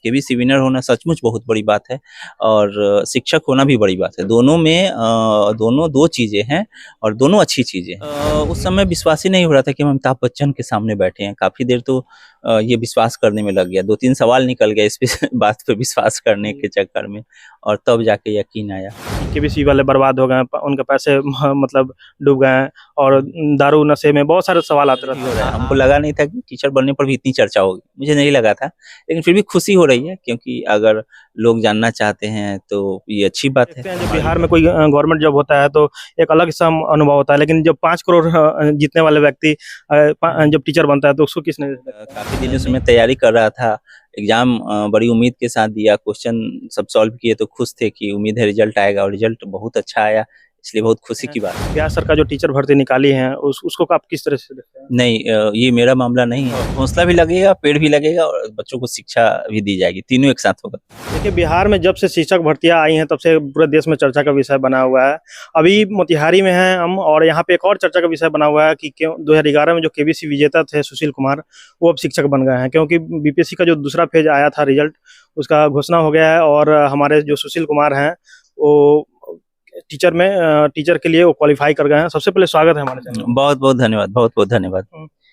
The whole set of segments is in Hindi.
केबीसी विनर होना सचमुच बहुत बड़ी बात है और शिक्षक होना भी बड़ी बात है। दोनों में दोनों 2 चीज़ें हैं और दोनों अच्छी चीज़ें हैं। उस समय विश्वास ही नहीं हो रहा था कि हम अमिताभ बच्चन के सामने बैठे हैं। काफ़ी देर तो ये विश्वास करने में लग गया। 2-3 सवाल निकल गए इस पे बात पे विश्वास करने के चक्कर में और तब जाके यकीन आया। केबीसी वाले बर्बाद हो गए हैं, उनके पैसे मतलब डूब गए हैं और दारू नशे में बहुत सारे सवाल आते रहते हैं। हमको लगा नहीं था कि टीचर बनने पर भी इतनी चर्चा होगी, मुझे नहीं लगा था। लेकिन फिर भी खुशी हो रही है क्योंकि अगर लोग जानना चाहते हैं तो ये अच्छी बात है। देखते हैं जब बिहार में कोई गवर्नमेंट जॉब होता है तो एक अलग सा अनुभव होता है, लेकिन जब 5 करोड़ जीतने वाले व्यक्ति जब टीचर बनता है तो उसको किस नज़र से देखते हैं? काफ़ी दिनों से मैं तैयारी कर रहा था। एग्ज़ाम बड़ी उम्मीद के साथ दिया, क्वेश्चन सब सॉल्व किए तो खुश थे कि उम्मीद है रिज़ल्ट आएगा और रिज़ल्ट बहुत अच्छा आया, इसलिए बहुत खुशी की बात है। बिहार सरकार जो टीचर भर्ती निकाली है उसको आप किस तरह से देखते हैं? नहीं ये मेरा मामला नहीं है। हौसला भी लगेगा, पेड़ भी लगेगा और बच्चों को शिक्षा भी दी जाएगी, तीनों एक साथ होगा। देखिए, बिहार में जब से शिक्षक भर्तियां आई हैं तब से पूरे देश में चर्चा का विषय बना हुआ है। अभी मोतिहारी में हैं हम और यहाँ पे एक और चर्चा का विषय बना हुआ है कि क्यों 2011 में जो केबीसी विजेता थे सुशील कुमार, वो अब शिक्षक बन गए हैं, क्योंकि बीपीएससी का जो दूसरा फेज आया था रिजल्ट, उसका घोषणा हो गया है और हमारे जो सुशील कुमार हैं वो टीचर के लिए वो क्वालिफाई कर गए हैं। सबसे पहले स्वागत है हमारे चैनल में। बहुत-बहुत धन्यवाद, बहुत-बहुत धन्यवाद।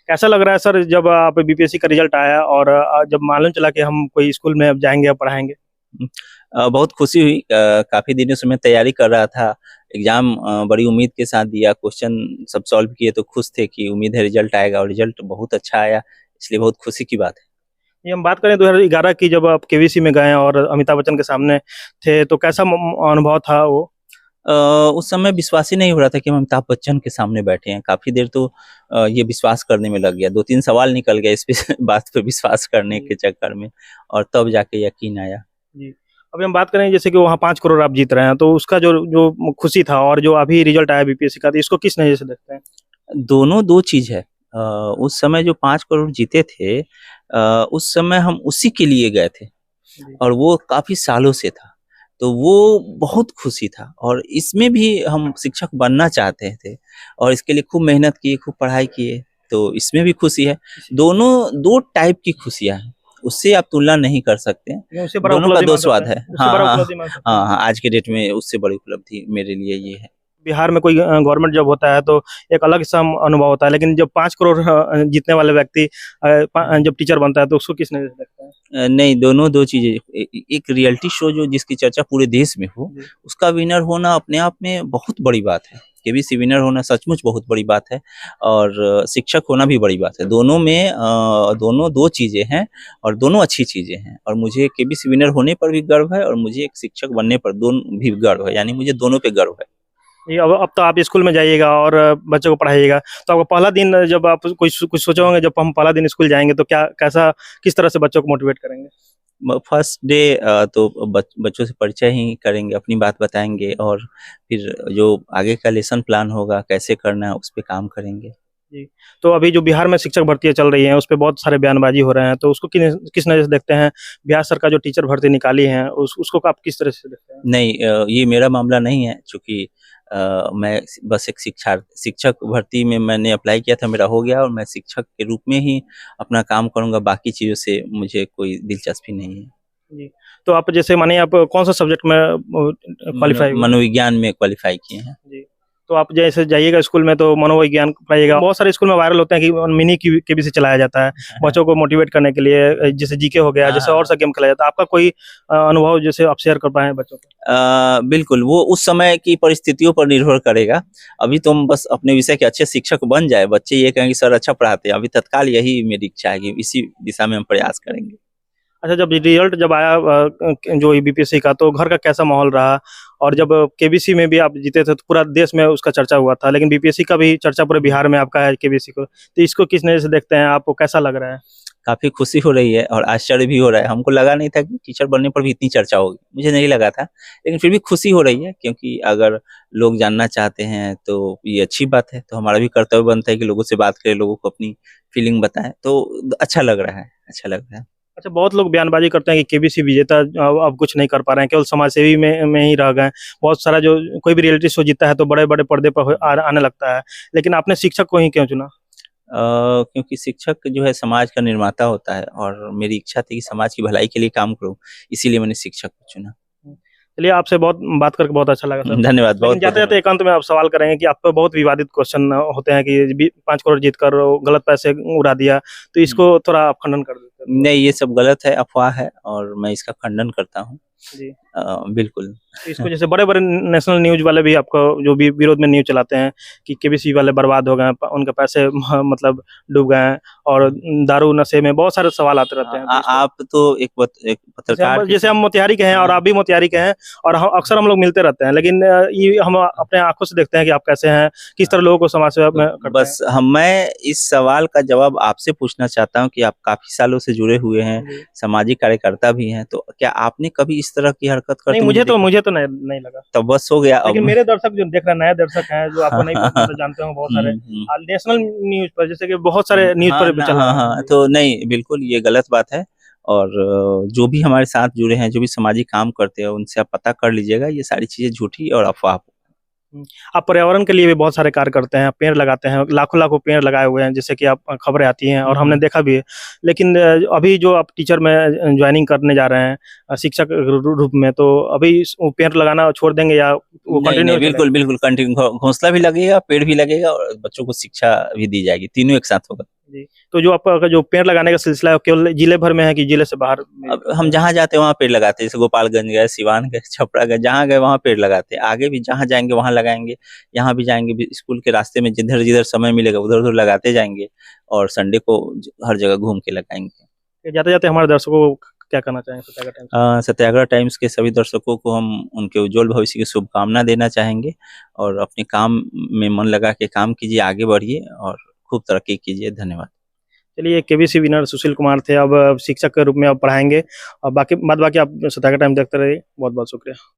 कैसा लग रहा है सर जब आप बीपीएससी का रिजल्ट आया और जब मालूम चला कि हम कोई स्कूल में अब जाएंगे या पढ़ाएंगे? बहुत खुशी हुई। काफ़ी दिनों से मैं तैयारी कर रहा था। एग्ज़ाम बड़ी उम्मीद के साथ दिया, क्वेश्चन सब सॉल्व किए तो खुश थे कि उम्मीद है रिज़ल्ट आएगा और रिज़ल्ट बहुत अच्छा आया, इसलिए बहुत खुशी की बात है। ये हम बात करें 2011 की, जब आप केबीसी में गए और अमिताभ बच्चन के सामने थे, तो कैसा अनुभव था वो? अ, उस समय विश्वास ही नहीं हो रहा था कि हम अमिताभ बच्चन के सामने बैठे हैं। काफ़ी देर तो ये विश्वास करने में लग गया। 2-3 सवाल निकल गए इस पे बात पे विश्वास करने के चक्कर में और तब जाके यकीन आया। जी। अभी हम बात करें जैसे कि वहाँ 5 करोड़ आप जीत रहे हैं, तो उसका जो जो खुशी था और जो अभी रिजल्ट आया बीपीएससी का, तो इसको किस नज़र से देखते हैं? दोनों 2 चीज़ है। उस समय जो 5 करोड़ जीते थे उस समय हम उसी के लिए गए थे जी। और वो काफ़ी सालों से था। तो वो बहुत खुशी था और इसमें भी हम शिक्षक बनना चाहते थे और इसके लिए खूब मेहनत किए, खूब पढ़ाई किए, तो इसमें भी खुशी है। दोनों 2 टाइप की खुशियाँ हैं, उससे आप तुलना नहीं कर सकते हैं। ये उससे बड़ा दोनों का उपलब्धि 2 मान सकते स्वाद हैं, है। उससे हाँ, बड़ा हाँ। उपलब्धि मान सकते हैं। हाँ, हाँ, आज के डेट में उससे बड़ी उपलब्धि मेरे लिए ये है। बिहार में कोई गवर्नमेंट जॉब होता है तो एक अलग सा अनुभव होता है, लेकिन जब 5 करोड़ जीतने वाले व्यक्ति जब टीचर बनता है तो उसको किस नज़र से देखते हैं? नहीं, दोनों 2 चीज़ें एक रियलिटी शो जो जिसकी चर्चा पूरे देश में हो, जी। उसका विनर होना अपने आप में बहुत बड़ी बात है। केबीसी विनर होना सचमुच बहुत बड़ी बात है और शिक्षक होना भी बड़ी बात है। दोनों में दोनों 2 चीज़ें हैं और दोनों अच्छी चीज़ें हैं और मुझे केबीसी विनर होने पर भी गर्व है और मुझे एक शिक्षक बनने पर भी गर्व है, यानी मुझे दोनों पे गर्व है। ये अब तो आप स्कूल में जाइएगा और बच्चों को पढ़ाइएगा, तो आपका पहला दिन जब आप कुछ सोचे होंगे, जब हम पहला दिन स्कूल जाएँगे तो किस तरह से बच्चों को मोटिवेट करेंगे? फर्स्ट डे तो बच्चों से परिचय ही करेंगे, अपनी बात बताएँगे और फिर जो आगे का लेसन प्लान होगा, कैसे करना है, उस पे काम करेंगे। जी। तो अभी जो बिहार में शिक्षक भर्तियाँ चल रही हैं, उस पे बहुत सारे बयानबाज़ी हो रहे हैं, तो उसको किस नज़र से देखते हैं? बिहार सरकार जो टीचर भर्ती निकाली है, उसको आप किस तरह से देखते हैं? नहीं ये मेरा मामला नहीं है चूँकि मैं बस एक शिक्षक भर्ती में मैंने अप्लाई किया था, मेरा हो गया और मैं शिक्षक के रूप में ही अपना काम करूँगा, बाकी चीज़ों से मुझे कोई दिलचस्पी नहीं है। जी। तो आप जैसे मानिए आप कौन-सा सब्जेक्ट में क्वालिफ़ाई हुए? मनोविज्ञान में क्वालिफ़ाई किए हैं। जी। तो आप जैसे जाइएगा स्कूल में तो मनोविज्ञान पढ़ाइएगा। बहुत सारे स्कूल में वायरल होते हैं कि मिनी केबीसी चलाया जाता है, बच्चों को मोटिवेट करने के लिए, जैसे जीके हो गया, जैसे और सा गेम खेला जाता है। आपका कोई अनुभव जैसे आप शेयर कर पाएँ बच्चों को? बिल्कुल, वो उस समय की परिस्थितियों पर निर्भर करेगा। अभी तो हम बस अपने विषय के अच्छे शिक्षक बन जाएँ, बच्चे ये कहें कि सर अच्छा पढ़ाते हैं, अभी तत्काल यही मेरी इच्छा है कि इसी दिशा में हम प्रयास करेंगे। अच्छा, जब रिजल्ट जब आया जो बीपीएससी का, तो घर का कैसा माहौल रहा? और जब केबीसी में भी आप जीते थे तो पूरा देश में उसका चर्चा हुआ था, लेकिन बीपीएससी का भी चर्चा पूरे बिहार में आपका है केबीसी को, तो इसको किस नज़र से देखते हैं? आपको कैसा लग रहा है? काफ़ी खुशी हो रही है और आश्चर्य भी हो रहा है। हमको लगा नहीं था कि टीचर बनने पर भी इतनी चर्चा होगी, मुझे नहीं लगा था। लेकिन फिर भी खुशी हो रही है क्योंकि अगर लोग जानना चाहते हैं तो ये अच्छी बात है। तो हमारा भी कर्तव्य बनता है कि लोगों से बात करें, लोगों को अपनी फीलिंग बताएँ, तो अच्छा लग रहा है, अच्छा लग रहा है। अच्छा, बहुत लोग बयानबाज़ी करते हैं कि केबीसी विजेता अब कुछ नहीं कर पा रहे हैं, केवल समाजसेवी में ही रह गए हैं। बहुत सारा जो कोई भी रियलिटी शो जीतता है तो बड़े-बड़े पर्दे पर आने लगता है, लेकिन आपने शिक्षक को ही क्यों चुना? क्योंकि शिक्षक जो है समाज का निर्माता होता है और मेरी इच्छा थी कि समाज की भलाई के लिए काम करूं, इसीलिए मैंने शिक्षक को चुना। चलिए, आपसे बहुत बात करके बहुत अच्छा लगा सर। धन्यवाद, लेकिन बहुत-बहुत जाते-जाते धन्यवाद। एकांत में आप सवाल करेंगे कि आप पे बहुत विवादित क्वेश्चन होते हैं कि 5 करोड़ जीत कर गलत पैसे उड़ा दिया, तो इसको थोड़ा आप खंडन कर देते हैं? नहीं, ये सब गलत है, अफ़वाह है और मैं इसका खंडन करता हूँ। जी। बिल्कुल। तो इसको जैसे बड़े-बड़े नेशनल न्यूज़ वाले भी आपको जो भी विरोध में न्यूज़ चलाते हैं कि केबीसी वाले बर्बाद हो गए हैं, उनके पैसे मतलब डूब गए हैं और दारू नशे में बहुत सारे सवाल आते रहते हैं। तो इसको आप तो एक पत्रकार जैसे हम मोतिहारी के हैं और आप भी मोतिहारी के हैं और हम अक्सर हम लोग मिलते रहते हैं, लेकिन ये हम अपने आँखों से देखते हैं कि आप कैसे हैं, किस तरह लोगों को समाज सेवा में करते हैं। बस मैं इस सवाल का जवाब आपसे पूछना चाहता हूँ कि आप काफ़ी सालों से जुड़े हुए हैं, जी। सामाजिक कार्यकर्ता भी हैं, तो क्या आपने कभी इस तरह की हरकत करते नहीं, मुझे तो नहीं लगा। तब बस हो गया अब। लेकिन मेरे दर्शक जो देख रहे हैं, नए दर्शक हैं, जो आपको नहीं मतलब जानते होंगे बहुत सारे, हुँ। नेशनल न्यूज़ पर जैसे कि बहुत सारे न्यूज़ हाँ, पर ना चल रहा हाँ, है। हाँ, जी। तो नहीं, बिल्कुल ये गलत बात है और जो भी हमारे साथ जुड़े हैं, जो भी सामाजिक काम करते हैं, उनसे आप पता कर लीजिएगा, ये सारी चीज़ें झूठी और अफ़वाह। हुँ। आप पर्यावरण के लिए भी बहुत सारे कार्य करते हैं, पेड़ लगाते हैं, लाखों-लाखों पेड़ लगाए हुए हैं, जैसे कि आप खबरें आती हैं और हमने देखा भी है। लेकिन अभी जो आप टीचर में जॉइनिंग करने जा रहे हैं शिक्षक रूप में, तो अभी वो पेड़ लगाना छोड़ देंगे या वो नहीं, कंटिन्यू नहीं, चलेगा? बिल्कुल, बिल्कुल कंटिन्यू घोंसला भी लगेगा, पेड़ भी लगेगा और बच्चों को शिक्षा भी दी जाएगी, तीनों एक साथ होगा। जी। तो जो आपका जो पेड़ लगाने का सिलसिला है, वो केवल जिले भर में है कि जिले से बाहर भी अब करते हम हैं? जहाँ जाते हैं वहाँ पेड़ लगाते हैं, जैसे गोपालगंज गए, सिवान गए, छपरा गए, जहाँ गए वहाँ पेड़ लगाते हैं। आगे भी जहाँ जाएँगे वहाँ लगाएँगे, यहाँ भी जाएँगे भी स्कूल के रास्ते में जिधर-जिधर समय मिलेगा उधर-उधर लगाते जाएँगे और संडे को हर जगह घूम के लगाएँगे। जाते-जाते हमारे दर्शकों को क्या कहना चाहेंगे सत्याग्रह टाइम्स से? सत्याग्रह टाइम्स के सभी दर्शकों को हम उनके उज्जवल भविष्य की शुभकामना देना चाहेंगे और अपने काम में मन लगा के काम कीजिए, आगे बढ़िए और खूब तरक्की कीजिए। धन्यवाद। चलिए, केबीसी विनर सुशील कुमार थे, अब शिक्षक के रूप में अब पढ़ाएँगे और बाकी बाद-बाकी आप सत्याग्रह टाइम्स देखते रहिए। बहुत-बहुत शुक्रिया।